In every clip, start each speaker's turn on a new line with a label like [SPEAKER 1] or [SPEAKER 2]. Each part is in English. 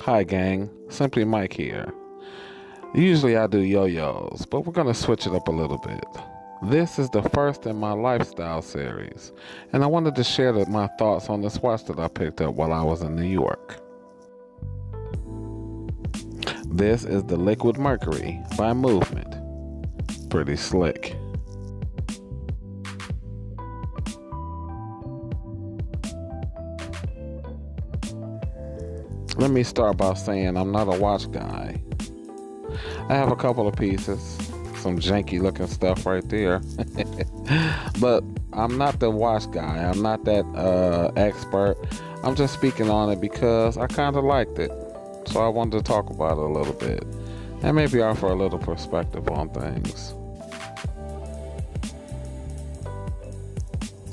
[SPEAKER 1] Hi gang, Simply Mike here. Usually I do yo-yos, but we're going to switch it up a little bit. This is the first in my lifestyle series, and I wanted to share my thoughts on this watch that I picked up while I was in New York. This is the Liquid Mercury by Movement. Pretty slick. Let me start by saying I'm not a watch guy. I have a couple of pieces, some janky looking stuff right there. But I'm not the watch guy. I'm not that expert. I'm just speaking on it because I kind of liked it. So I wanted to talk about it a little bit and maybe offer a little perspective on things.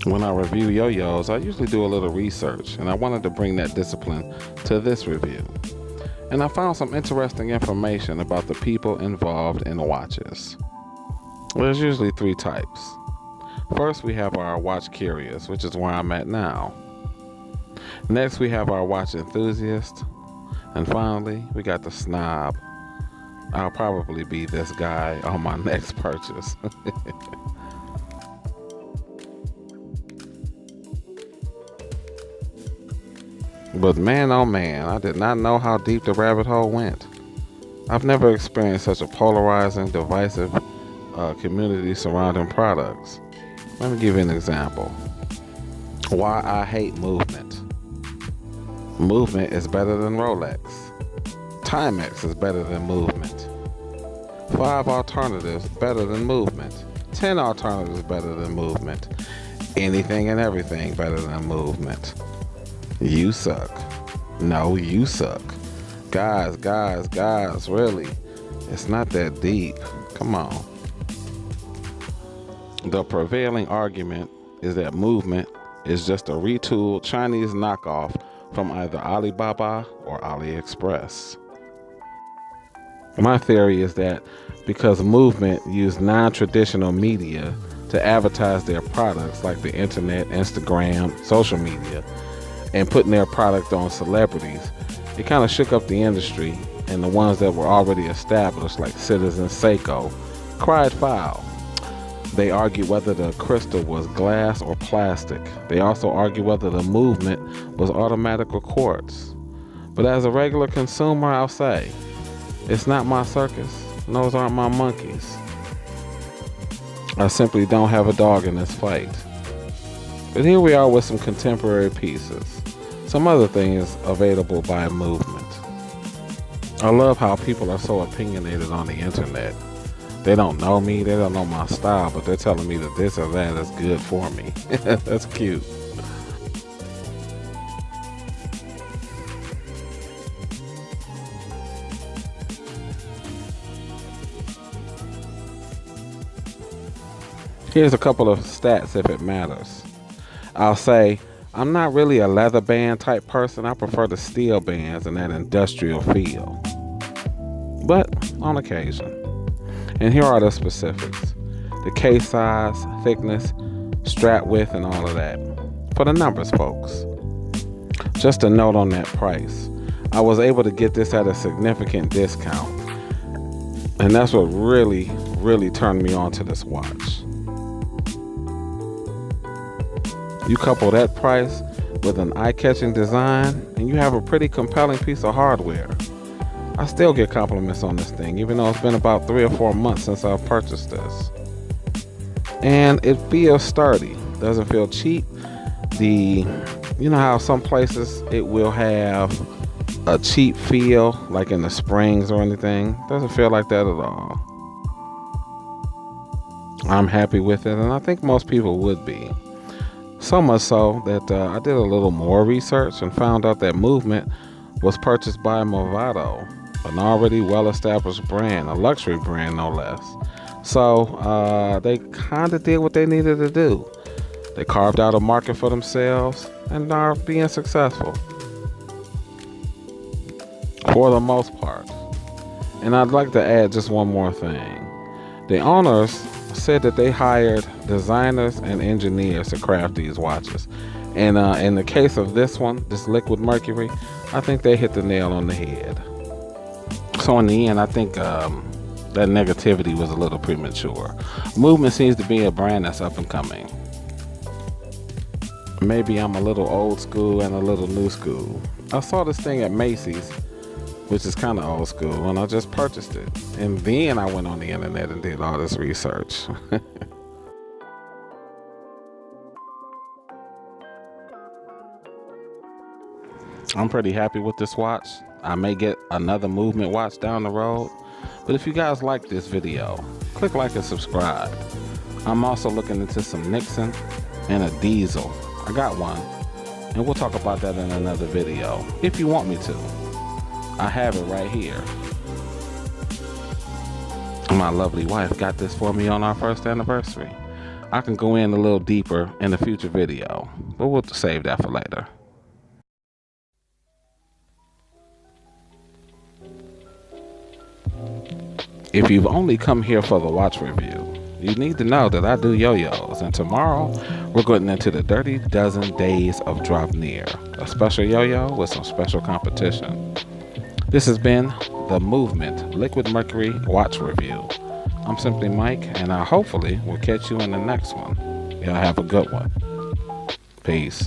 [SPEAKER 1] When I review yo-yos, I usually do a little research, and I wanted to bring that discipline to this review. And I found some interesting information about the people involved in watches. There's usually three types. First, we have our watch curious, which is where I'm at now. Next, we have our watch enthusiast. And finally, we got the snob. I'll probably be this guy on my next purchase. But man, oh man, I did not know how deep the rabbit hole went. I've never experienced such a polarizing, divisive community surrounding products. Let me give you an example. Why I hate Movement. Movement is better than Rolex. Timex is better than Movement. 5 alternatives better than Movement. 10 alternatives better than Movement. Anything and everything better than Movement. You suck. No, you suck. Guys, really. It's not that deep. Come on. The prevailing argument is that Movement is just a retooled Chinese knockoff from either Alibaba or AliExpress. My theory is that because Movement used non-traditional media to advertise their products like the internet, Instagram, social media, and putting their product on celebrities, it kind of shook up the industry, and the ones that were already established, like Citizen Seiko, cried foul. They argued whether the crystal was glass or plastic. They also argued whether the Movement was automatic or quartz. But as a regular consumer, I'll say, it's not my circus, and those aren't my monkeys. I simply don't have a dog in this fight. But here we are with some contemporary pieces. Some other things available by Movement. I love how people are so opinionated on the internet. They don't know me, they don't know my style, but they're telling me that this or that is good for me. That's cute. Here's a couple of stats if it matters. I'll say, I'm not really a leather band type person. I prefer the steel bands and that industrial feel. But on occasion. And here are the specifics. The case size, thickness, strap width, and all of that. For the numbers, folks. Just a note on that price. I was able to get this at a significant discount. And that's what really, really turned me on to this watch. You couple that price with an eye-catching design, and you have a pretty compelling piece of hardware. I still get compliments on this thing, even though it's been about 3 or 4 months since I've purchased this. And it feels sturdy. Doesn't feel cheap. You know how some places it will have a cheap feel, like in the springs or anything? Doesn't feel like that at all. I'm happy with it, and I think most people would be. So much so that I did a little more research and found out that Movement was purchased by Movado, an already well-established brand, a luxury brand no less. So they kind of did what they needed to do. They carved out a market for themselves and are being successful. For the most part. And I'd like to add just one more thing. The owners said that they hired designers and engineers to craft these watches. And in the case of this one, this Liquid Mercury, I think they hit the nail on the head. So in the end, I think that negativity was a little premature. Movement seems to be a brand that's up and coming. Maybe I'm a little old school and a little new school. I saw this thing at Macy's, which is kind of old school, and I just purchased it. And then I went on the internet and did all this research. I'm pretty happy with this watch. I may get another movement watch down the road, but if you guys like this video, click like and subscribe. I'm also looking into some Nixon and a Diesel. I got one, and we'll talk about that in another video if you want me to. I have it right here. My lovely wife got this for me on our first anniversary. I can go in a little deeper in a future video, but we'll save that for later. If you've only come here for the watch review, you need to know that I do yo-yos, and tomorrow we're going into the Dirty Dozen Days of Drop Near, a special yo-yo with some special competition. This has been the Movement Liquid Mercury Watch Review. I'm Simply Mike, and I hopefully will catch you in the next one. Y'all have a good one. Peace.